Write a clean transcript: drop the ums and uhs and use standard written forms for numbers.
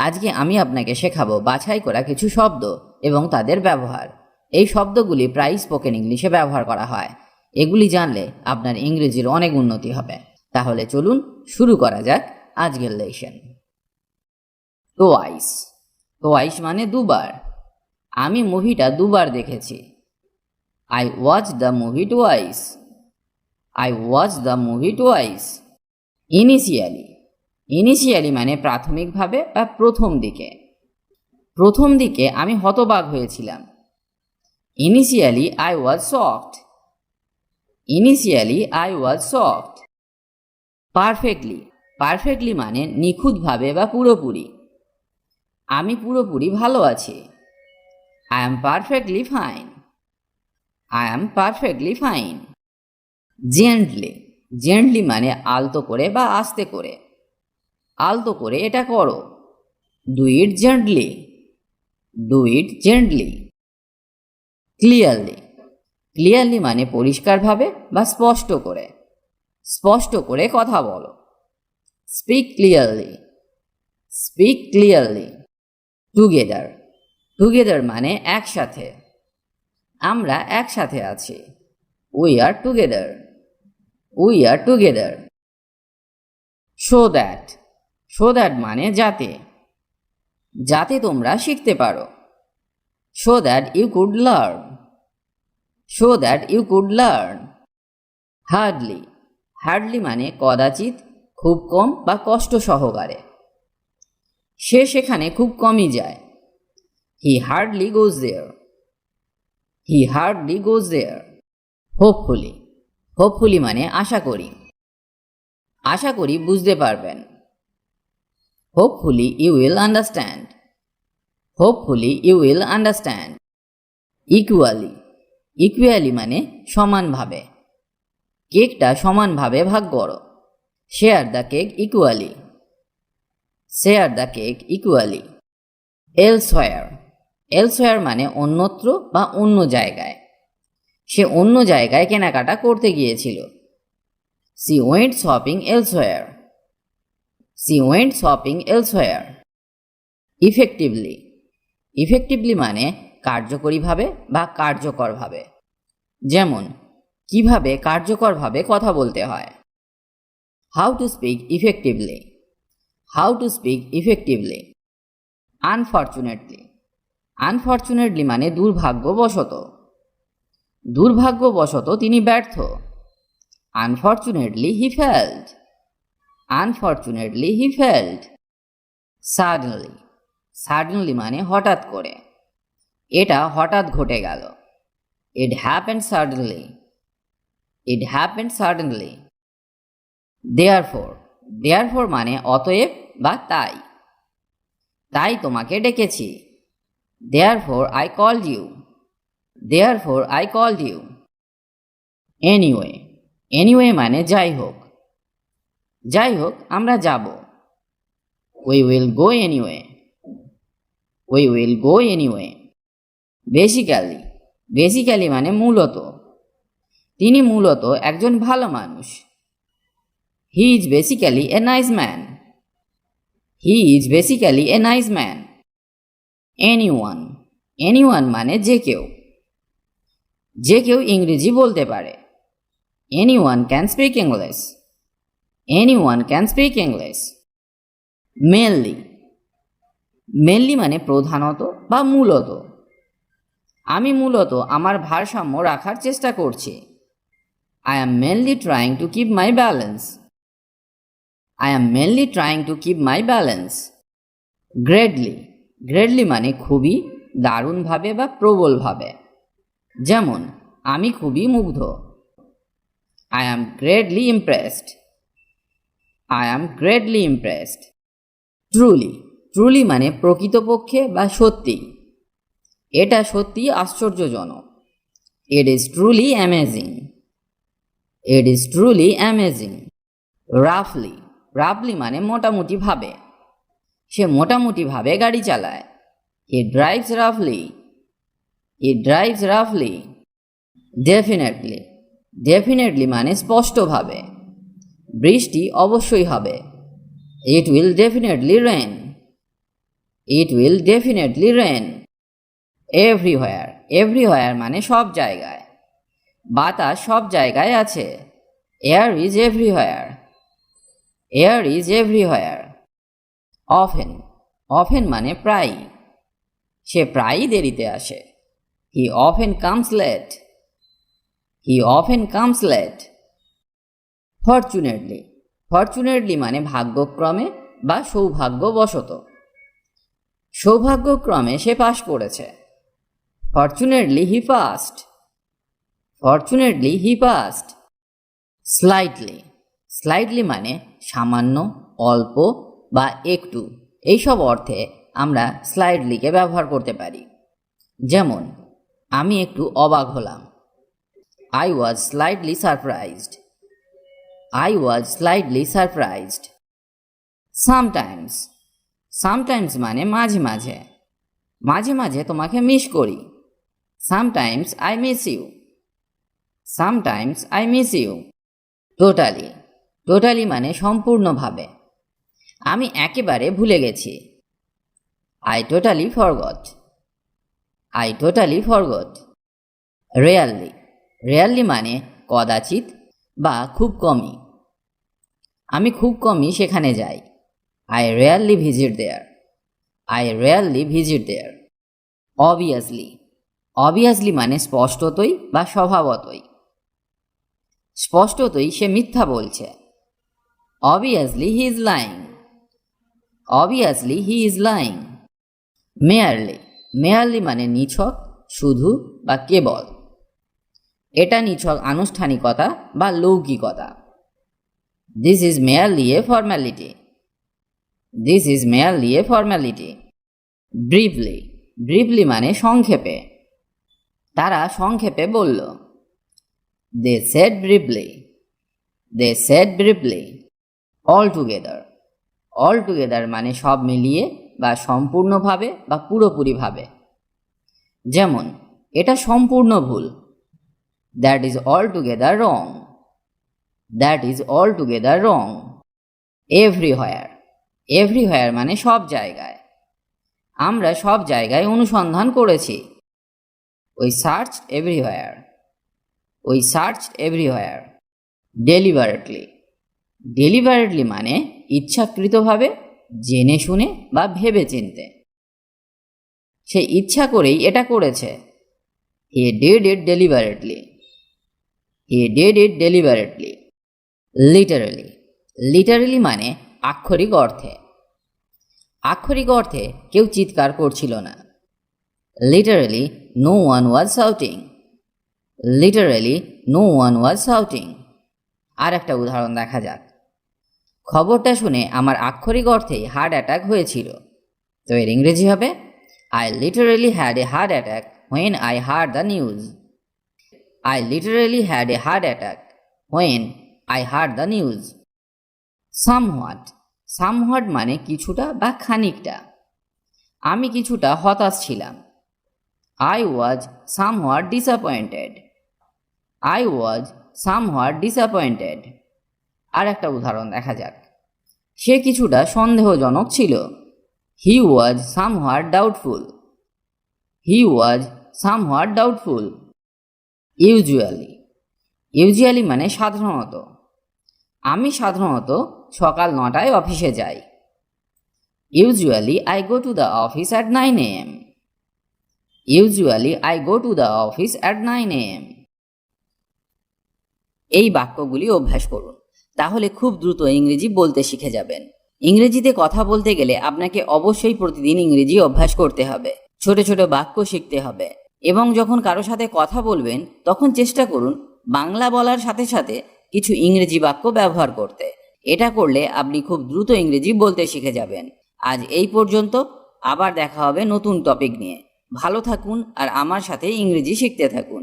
আজকে আমি আপনাকে শেখাবো বাছাই করা কিছু শব্দ এবং তাদের ব্যবহার। এই শব্দগুলি প্রায়ই স্পোকেন ইংলিশে ব্যবহার করা হয়। এগুলি জানলে আপনার ইংরেজির অনেক উন্নতি হবে। তাহলে চলুন শুরু করা যাক আজকের লেসন। টোয়াইস। টোয়াইস মানে দুবার। আমি মুভিটা দুবার দেখেছি। I watch the movie twice. I watch the movie twice. Initially. Initially মানে প্রাথমিকভাবে বা প্রথম দিকে। প্রথম দিকে আমি হতবাক হয়েছিলাম। Initially I was shocked. Initially I was shocked. Perfectly. Perfectly মানে নিখুঁতভাবে বা পুরোপুরি। আমি পুরোপুরি ভালো আছি। I am perfectly fine. I am perfectly fine. Gently. Gently মানে আলতো করে বা আস্তে করে। আলতো করে এটা করো। Do it gently. Do it gently. Clearly. Clearly মানে পরিষ্কারভাবে বা স্পষ্ট করে। স্পষ্ট করে কথা বলো। Speak clearly. Speak clearly. Together. Together মানে একসাথে। আমরা একসাথে আছি। We are together. We are together. Show that. Show that মানে যাতে। যাতে তোমরা শিখতে পারো। Show that you could learn. Show that you could learn. Hardly. Hardly মানে কদাচিৎ, খুব কম বা কষ্ট সহকারে। সে সেখানে খুব কমই যায়। He hardly goes there. He hardly goes there. Hopefully. Hopefully মানে আশা করি। আশা করি বুঝতে পারবেন। Hopefully you will understand. Hopefully you will understand. Equally. Equally মানে সমানভাবে। কেকটা সমানভাবে ভাগ করো। Share the cake equally. Share the cake equally. Elsewhere. Elsewhere মানে অন্যত্র বা অন্য জায়গায়। সে অন্য জায়গায় কেনাকাটা করতে গিয়েছিল। She went shopping elsewhere. She went shopping elsewhere. Effectively. Effectively মানে কার্যকরীভাবে বা কার্যকরভাবে। যেমন কিভাবে কার্যকরভাবে কথা বলতে হয়। How to speak effectively. How to speak effectively. Unfortunately. Unfortunately মানে দুর্ভাগ্যবশত। দুর্ভাগ্যবশত তিনি ব্যর্থ। Unfortunately he failed. Unfortunately he failed. Suddenly. Suddenly মানে হঠাৎ করে। এটা হঠাৎ ঘটে গেল। It happened suddenly. It happened suddenly. Therefore. Therefore মানে অতএব বা তাই। তাই তোমাকে ডেকেছি। Therefore I called you. Therefore I called you. Anyway. Anyway মানে যাই হোক। যাই হোক আমরা যাব। We will go anyway. We will go anyway. Basically. Basically মানে মূলত। তিনি মূলত একজন ভালো মানুষ। He is basically a nice man. He is basically a nice man. Anyone. Anyone মানে যে কেউ। যে কেউ ইংরেজি বলতে পারে। Anyone can speak English. Anyone can speak English. Mainly. Mainly মানে প্রধানত বা মূলত। আমি মূলত আমার ভারসাম্য রাখার চেষ্টা করছি। I am mainly trying to keep my balance. I am mainly trying to keep my balance. Greatly. Greatly মানে খুবই, দারুণভাবে বা প্রবলভাবে। যেমন আমি খুবই মুগ্ধ। I am greatly impressed. I am greatly impressed. Truly. Truly মানে প্রকৃতপক্ষে বা সত্যি। এটা সত্যি আশ্চর্যজনক। It is truly amazing. It is truly amazing. রাফলি। রাফলি মানে মোটামুটি ভাবে। সে মোটামুটি ভাবে গাড়ি চালায়। হি ড্রাইভস রাফলি। হি ড্রাইভস রাফলি। ডেফিনেটলি। ডেফিনেটলি মানে স্পষ্টভাবে। বৃষ্টি অবশ্যই হবে। It will definitely rain. It will definitely rain. Everywhere. Everywhere মানে সব জায়গায়। বাতাস সব জায়গায় আছে। Air is everywhere. Air is everywhere. Often. Often মানে প্রায়ই। সে প্রায়ই দেরিতে আসে। He often comes late. He often comes late. Fortunately. Fortunately মানে ভাগ্যক্রমে বা সৌভাগ্যবশত। সৌভাগ্যক্রমে সে পাশ করেছে। Fortunately he passed. Fortunately he passed. Slightly. Slightly মানে সামান্য, অল্প বা একটু, এইসব অর্থে আমরা স্লাইটলিকে ব্যবহার করতে পারি। যেমন, আমি একটু অবাক হলাম। I was slightly surprised. I was slightly surprised. Sometimes. Sometimes মানে মাঝে মাঝে। মাঝে মাঝে তোমাকে মিস করি। Sometimes I miss you. Sometimes I miss you. Totally. Totally মানে সম্পূর্ণভাবে। আমি একেবারে ভুলে গেছি। I totally forgot. I totally forgot. Rarely. Rarely মানে কদাচিৎ বা খুব কমই। আমি খুব কমই সেখানে যাই। I rarely visit there. I rarely visit there. Obviously. Obviously মানে স্পষ্টতই বা স্বভাবতই। স্পষ্টতই সে মিথ্যা বলছে। Obviously he is lying. Obviously he is lying. Merely. Merely মানে নিছক, শুধু বা কেবল। এটা নিছক আনুষ্ঠানিকতা বা লৌকিকতা। This is merely a formality. This is merely a formality. Briefly. Briefly মানে সংক্ষেপে। তারা সংক্ষেপে বলল। They said briefly. They said briefly. Altogether. Altogether মানে সব মিলিয়ে বা সম্পূর্ণভাবে বা পুরোপুরিভাবে। যেমন, এটা সম্পূর্ণ ভুল। That is altogether wrong. That is altogether wrong. Everywhere. Everywhere মানে সব জায়গায়। আমরা সব জায়গায় অনুসন্ধান করেছি। We searched everywhere. We searched everywhere. Deliberately. Deliberately মানে ইচ্ছাকৃতভাবে, জেনে শুনে বা ভেবে চিনতে। সে ইচ্ছা করেই এটা করেছে। He did it deliberately. He did it deliberately. Literally. Literally মানে আক্ষরিক অর্থে। আক্ষরিক অর্থে কেউ চিৎকার করছিল না। Literally no one was shouting. Literally no one was shouting. আর একটা উদাহরণ দেখা যাক। খবরটা শুনে আমার আক্ষরিক অর্থেই হার্ট অ্যাটাক হয়েছিল। তো এর ইংরেজি হবে I literally had a heart attack when I heard the news. I literally had a heart attack when I heard the news. Somewhat. Somewhat মানে কিছুটা বা খানিকটা। আমি কিছুটা হতাশ ছিলাম। I was somewhat disappointed. I was somewhat disappointed. আর একটা উদাহরণ দেখা যাক। সে কিছুটা সন্দেহজনক ছিল। He was somewhat doubtful. He was somewhat doubtful. Usually. Usually মানে সাধারণত। আমি সাধারণত সকাল 9টায় অফিসে যাই। Usually I go to the office at 9 a.m. Usually I go to the office at 9 a.m. এই বাক্যগুলি অভ্যাস করুন, তাহলে খুব দ্রুত ইংরেজি বলতে শিখে যাবেন। ইংরেজিতে কথা বলতে গেলে আপনাকে অবশ্যই প্রতিদিন ইংরেজি অভ্যাস করতে হবে, ছোট ছোট বাক্য শিখতে হবে এবং যখন কারো সাথে কথা বলবেন তখন চেষ্টা করুন বাংলা বলার সাথে সাথে কিছু ইংরেজি বাক্য ব্যবহার করতে। এটা করলে আপনি খুব দ্রুত ইংরেজি বলতে শিখে যাবেন। আজ এই পর্যন্ত, আবার দেখা হবে নতুন টপিক নিয়ে। ভালো থাকুন আর আমার সাথে ইংরেজি শিখতে থাকুন।